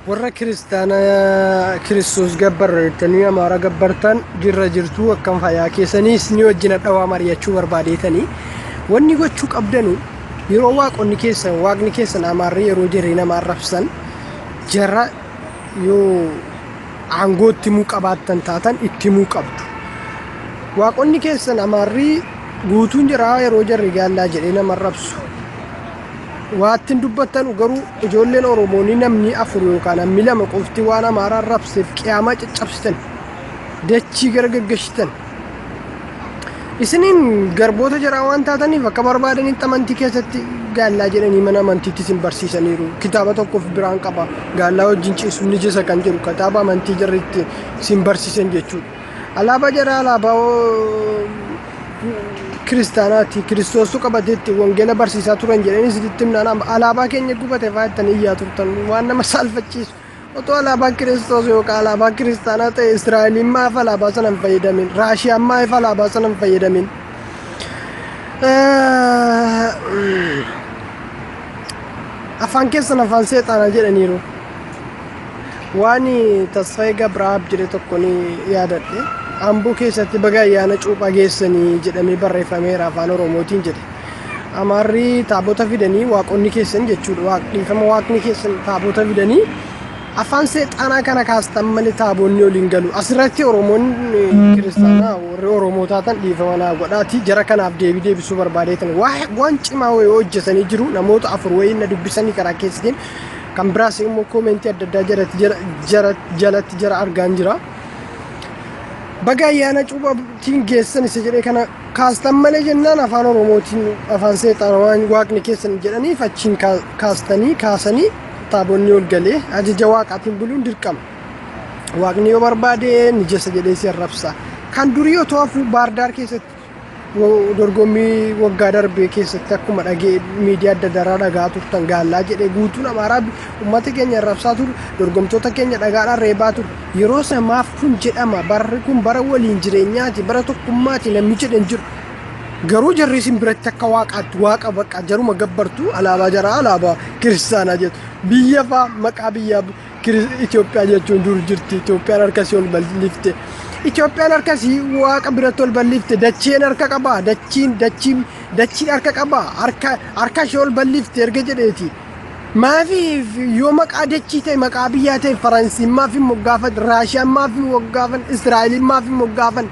warra kiristaana Kiristoos gabbartanii Amaara gabbartan jirra jirtuu akkam fayyaa keessaniis ni wajjin dhawaa mari'achuu barbaadeetanii wanni gochuu qabdanu yeroo waaqni keessan Amaarri yeroo jirri nama arrabsan jara yoo aangootti muu qabaattan taatan itti muu qabdu. Waaqonni keessan Amaarri guutuun jira yeroo jarri gaallaa jedhee nama arrabsu. Waattiin dubbattan garuu ijoolleen Oromoonni namni afur yookaan namni lama qofti waan Amaaraa arrabseef qiyaamaa caccabsitan dachii gargaggashitan isiniin garboota jara waan taataniif akka barbaadanitti amantii keessatti gaallaa jedhanii mana amantiitti isin barsiisaniiru. Kitaaba tokkoof biraan qaba gaallaa wajjin ciisuun ni jisa kan jedhu kitaaba amantii jarritti isin barsiisan jechuudha. Alaabaa jara alaabaa kiristaanaati Kiristoosu qabateetti wangeela barsiisaa turan jedhanii sitti himnaan alaabaa keenya gubate faayattanii iyyaa turtan waan nama saalfachiisu. Otoo alaabaa Kiristoos yookaan alaabaa kiristaanaa ta'e Israa'eliin maaf alaabaa sana hin fayyadamin? Raashiyaan maaf alaabaa sana hin fayyadamin? Afaan keessan afaan seexaanaa jedhaniiru. Waan Tasfaayee Gabraab jedhe tokko ni yaadadhe. Amboo keessatti baga ayyaana cuuphaa geessanii jedhamee barreeffameera afaan Oromootiin jedhe. Amaarri taabota fidanii waaqonni keessan jechuudha. Waaqni keessan taabota fidanii afaan seexaanaa kana kaastan malee taaboonni waliin galu. Asirratti Oromoonni kiristaanaa warri Oromoo taatan dhiifama godhaati jara kanaaf deebisuu barbaadeetan waan cimaa wayii hojjetanii jiru namoota afur wayii na dubbisanii karaa keessatti kan biraas immoo koomentii adda addaa jalatti jara argaan jira. Baga ayyaana cuuphaatiin geessan isa jedhee kana kaastan malee jennaan afaan Oromootiin afaan seexaanaa waan waaqni keessan jedhaniif achiin kaasanii taabonni ol galee ajaja waaqaatiin buluun dirqama. Waaqni yoo barbaade ni jessa jedhee si arrabsa. Kan durii otoo hafuu Baardaar keessatti dorgommii waggaa darbee keessatti akkuma dhagee miidiyaa adda addaa dhagaa turtan gaallaa jedhee guutuun Amaaraa uummata keenya arrabsaa ture dorgomtoota keenya dhagaadhaan reebaa ture. Yeroo samaaf kun jedhama barri kun bara waliin jireenyaati bara tokkummaati namni jedhan jiru. Garuu jarri isin biratti akka waaqaatti waaqa bakka jaruma gabbartu alaabaa jara alaabaa kiristaanaa jettu. Biyya faa maqaa biyyaa Itoophiyaa jechuun dur jirti. Itoophiyaan harkasii ol bal'ifte. Itoophiyaan harkasii waaqa biratti ol bal'ifte. Dacheen harka qabaa. Dachiin harka qabaa. Harka ishee ol bal'ifte erga jedheeti. Maafi yoo maqaa dachii ta'e maqaa biyyaa ta'e Faransiin maafi moggaafan Raashiyaan maafi moggaafan Israa'eliin maafi moggaafan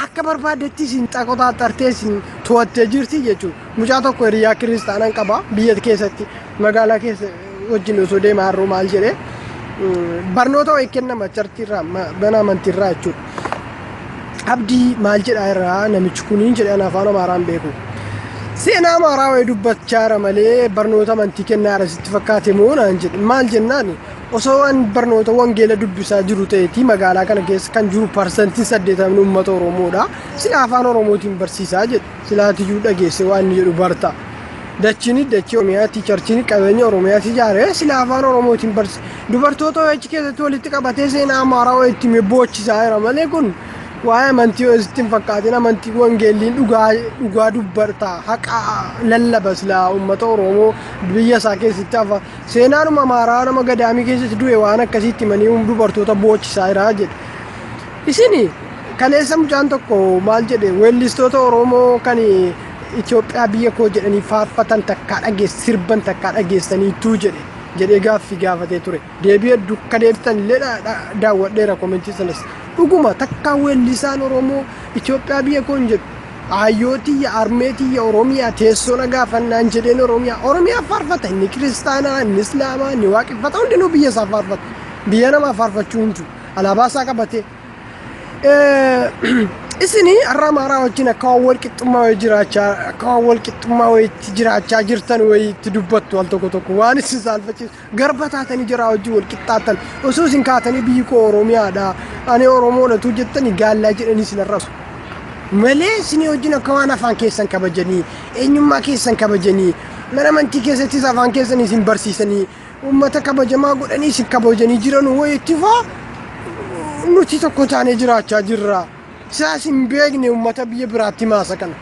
akka barbaadetti isin xaqotaa tartee isin to'attee jirti jechuudha. Mucaa tokko hiriyaa kiristaanaan qaba biyya keessatti magaalaa keessa wajjin osoo deemaa harroo maal jedhee barnoota wayii kennama chartiirraa mana amantiirraa jechuudha. Abdii maal jedhaa irraa namichi kuniin jedhan afaan Amaaraan beeku. Seenaa Amaaraa wayii dubbachaa jira malee barnoota amantii kennaa irra sitti fakkaate moo naan jedhe maal jennaan osoo waan barnoota wangeela dubbisaa jiru ta'eeti magaalaa kana keessa kan jiru parsantiin 80 uummata Oromoodha. Sila afaan Oromootiin barsiisaa jedhu silaatiyyuu dhageesse waan inni jedhu barta. Dachiin dachii Oromiyaatti charchiin qabeenya Oromiyaatti ijaaree sila afaan Oromootiin barsiisa. Dubartoota wayichi keessatti walitti qabatee seenaa Amaaraa wayitti boochisaa jira malee kun waa'ee amantii wayii hin fakkaatin amantii wangeelliin dhugaa dubbarta haqa lallaba silaa uummata Oromoo biyya isaa keessatti hafa seenaanuma Amaaraa nama gadaamii keessatti du'e waan akkasiitti himanii dubartoota boochisaa jira jedhe. Isini kaleessa mucaan tokko maal jedhe weellistoota Oromoo kan Itoophiyaa biyya koo jedhanii faarfatan takkaa dhageessan sirban takkaa dhageessaniitu jedhee gaaffii gaafatee ture. Deebi'ee dukka deebitan illee daawwadheera koomentii sanas. Dhuguma takkaa weellisaan Oromoo Itoophiyaa biyya koo hin jedhu. Hayyootiyya armeetiyya Oromiyaa teessoo nagaafannaan jedheen Oromiyaa faarfata inni kiristaanaa inni islaamaa inni waaqeffata hundinuu biyya isaa faarfata. Biyya namaa faarfachuu hin jiru. Alaabaa isaa qabatee. Isini har'a Amaaraa wajjin akka wal qixxummaa wayiitti jiraachaa jirtan wayiitti dubbattu al tokko waan isin saalfachiisu garba taatanii jira wajjin wal qixxaatan osoo isin kaatanii biyyi koo Oromiyaadha ani Oromoodhatu jettanii gaallaa jedhanii isin arrasu. Malee isin wajjin akka waan afaan keessan kabajanii eenyummaa keessan kabajanii mana amantii keessattis afaan keessan isin barsiisanii uummata kabajamaa godhanii isin kabajanii jiran wayiitti faa nuti tokko taanee jiraachaa jirra. Isaas hin beekne uummata biyya biraatti maasa kana.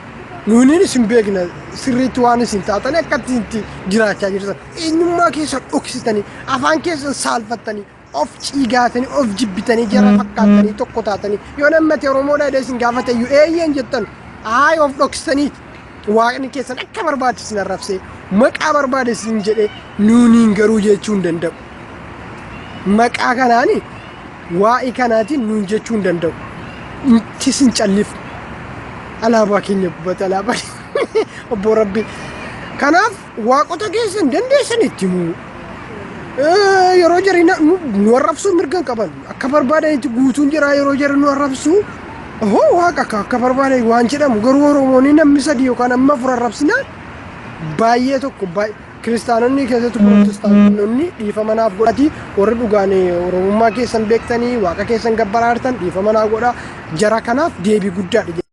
nuuni isin beekna sirriitti waan isin taatan akkatti jiraachaa jirtan eenyummaa keessa dhoksitanii afaan keessa saalfattanii of ciigaatanii of jibbitanii jara fakkaatanii tokko taatanii yoo namni Oromoodhaa isin gaafate iyyuu eeyyeen jettan haay of dhoksitanii waaqni keessan akka barbaachisin arrabsee maqaa barbaadesin jedhee nuuniin garuu jechuu hin danda'u. Maqaa kanaani waa'ee kanaatiin nuun jechuu hin danda'u. Tisin callif alaabaa keenya gubbata alaabaa obbo Rabbi. Kanaaf waaqota keessan dandeessan itti himuu. Yeroo jarri nu arrabsuu mirga qaban akka barbaadanitti guutuun jira yeroo jarri nu arrabsuu. Waaqa akka barbaade waan jedhamu garuu Oromoonni namni sadii yookaan amma afur arrabsinaan baay'ee tokko kiristaanonni keessatti pirootestaantonni dhiifama naaf godhati warri dhugaan Oromummaa keessan beektanii waaqa keessan gabbaraartan dhiifama naaf godha jara kanaaf deebii guddaadha.